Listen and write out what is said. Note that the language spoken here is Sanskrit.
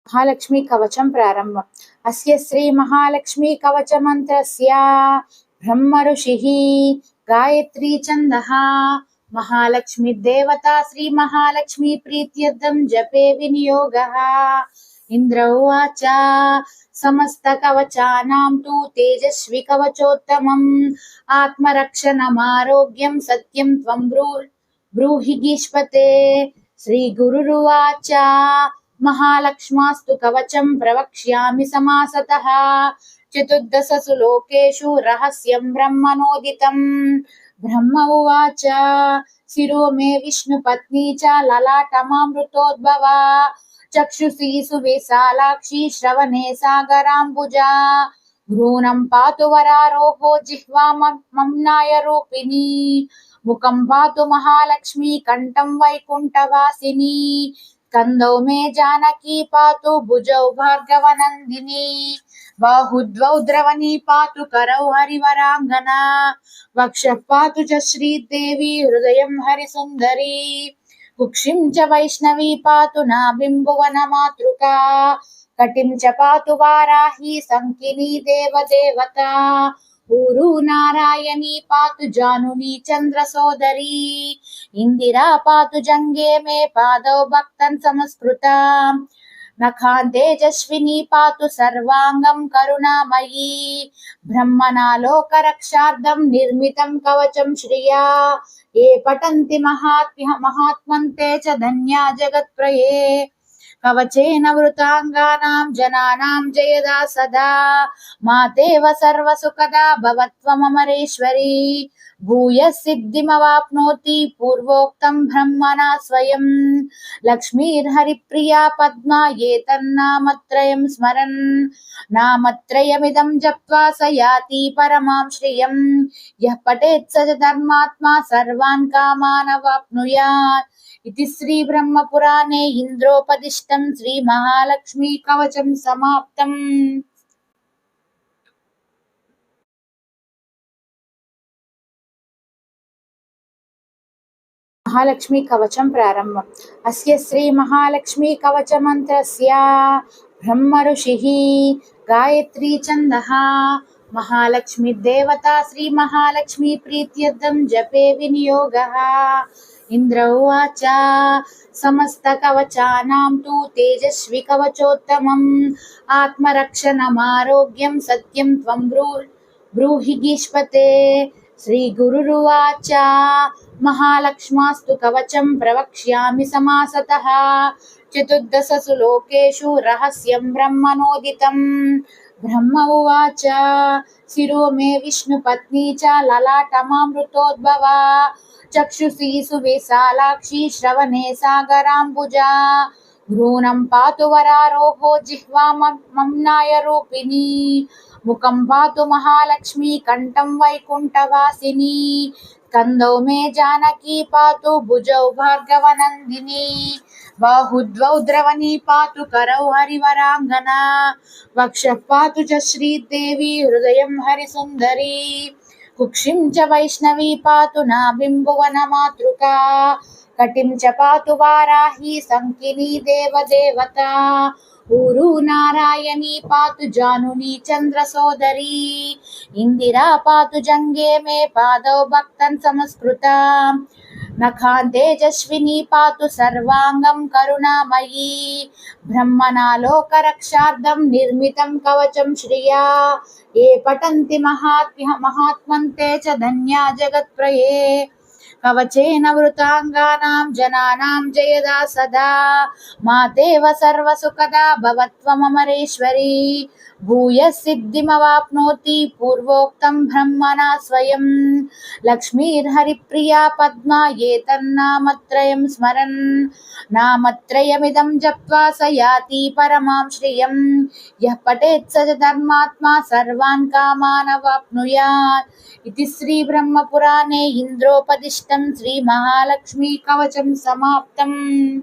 महालक्ष्मी कवचं प्रारम्भम्। अस्य श्री महालक्ष्मी कवच मंत्रस्य ब्रह्म ऋषिः गायत्री छन्दः। महालक्ष्मी देवता श्री महालक्ष्मी प्रीत्यर्थं जपे विनियोगः। इंद्र उवाच समस्त कवचानां तु तेजस्वी कवचोत्तमम्। आत्मरक्षणमारोग्यं सत्यं त्वं ब्रूहि गीष्पते। श्री गुरुरुवाच महालक्ष्मास्तु कवचं प्रवक्ष्यामि समासतः। चतुर्दशसु लोकेषु रहस्यं ब्रह्मणोदितम्। ब्रह्म उवाच शिरो मे विष्णुपत्नी च ललाटमामृतोद्भवा। चक्षुषी सुविशालाक्षी श्रवणे सागराम्बुजा। भ्रूनं पातु वरारोहो जिह्वा मम्नाय रूपिणी। मुखं पातु महालक्ष्मी कंठं वैकुण्ठवासिनी। कंदौ मे जानकी पातु भुजौ भार्गवनन्दिनी। बाहुद्वौ द्रवणी पातु करौ हरिवरांगना। वक्षः पातु च श्रीदेवी हृदयं हरिसुन्दरी। कुक्षिं च वैष्णवी पातु नाभिं भुवनमातृका। कटिं च पातु वाराही संकिनी देवदेवता। ऊरू नारायणी पातु जानुनी चन्द्रसोदरी। इंदिरा पातु जंगे मे पादौ भक्तं समस्कृता। नखान् तेजस्विनी पातु सर्वांगं करुणामयी। ब्रह्मणालोकरक्षार्थं निर्मितं कवचं श्रिया। ये पठन्ति महात्मन्ते च धन्या जगत्प्रये। कवचेन वृतांगानां जनानां जयदा सदा। मातेव सर्वसुखदा भवत्वमरेश्वरी। भूयः सिद्धिमवाप्नोति पूर्वोक्तं ब्रह्मणा स्वयं। लक्ष्मीर्हरिप्रिया पद्मा ये तन्नामत्रयं स्मरन्। नामत्रयमिदं जप्त्वा स याति परमां श्रियं। यः पठेत् स च धर्मात्मा सर्वान् कामान् अवाप्नुयात्। इति श्री ब्रह्म पुराणे इंद्रोपदिष्टं श्री महालक्ष्मी कवचं समाप्तम्। महालक्ष्मी कवचं प्रारम्भम्। अस्य श्री महालक्ष्मी कवच मंत्रस्य ब्रह्म ऋषिः गायत्री छन्दः। महालक्ष्मी देवता श्री महालक्ष्मी प्रीत्यर्थं जपे विनियोगः। इंद्र उवाच समस्त कवचानां तु तेजस्वी कवचोत्तमम्। आत्मरक्षणमारोग्यं सत्यं त्वं ब्रूहि गीष्पते। श्री गुरुरुवाच महालक्ष्मास्तु कवचं प्रवक्ष्यामि समासतः। चतुर्दशसु लोकेषु रहस्यं ब्रह्मणोदितम्। ब्रह्म उवाच शिरो मे विष्णुपत्नी च ललाटमामृतोद्भवा। चक्षुषी सुविशालाक्षी श्रवणे सागराम्बुजा। भ्रूनं पातु वरारोहो जिह्वा मम्नाय रूपिणी। मुखं पातु महालक्ष्मी कंठं वैकुण्ठवासिनी। कंदौ मे जानकी पातु भुजौ भार्गवनन्दिनी। बाहुद्वौ द्रवणी पातु करौ हरिवरांगना। वक्षः पातु च श्रीदेवी हृदयं हरिसुन्दरी। कुक्षिं च वैष्णवी पातु नाभिं भुवनमातृका। कटिं च पातु वाराही संकिनी देवदेवता। ऊरू नारायणी पातु जानुनी चन्द्रसोदरी। इंदिरा पातु जंगे मे पादौ भक्तं समस्कृता। नखान् तेजस्विनी पातु सर्वांगं करुणामयी। ब्रह्मणालोकरक्षार्थं निर्मितं कवचं श्रिया। ये पठन्ति महात्मन्ते च धन्या जगत्प्रये। कवचेन वृतांगानां जनानां जयदा सदा। मातेव सर्वसुखदा भवत्वमरेश्वरी। भूयः सिद्धिमवाप्नोति पूर्वोक्तं ब्रह्मणा स्वयं। लक्ष्मीर्हरिप्रिया पद्मा ये तन्नामत्रयं स्मरन्। नामत्रयमिदं जप्त्वा स याति परमां श्रियं। यः पठेत् स च धर्मात्मा सर्वान् कामान् अवाप्नुयात्। इति श्री ब्रह्म पुराणे इंद्रोपदिष्टं श्री महालक्ष्मी कवचं समाप्तम्।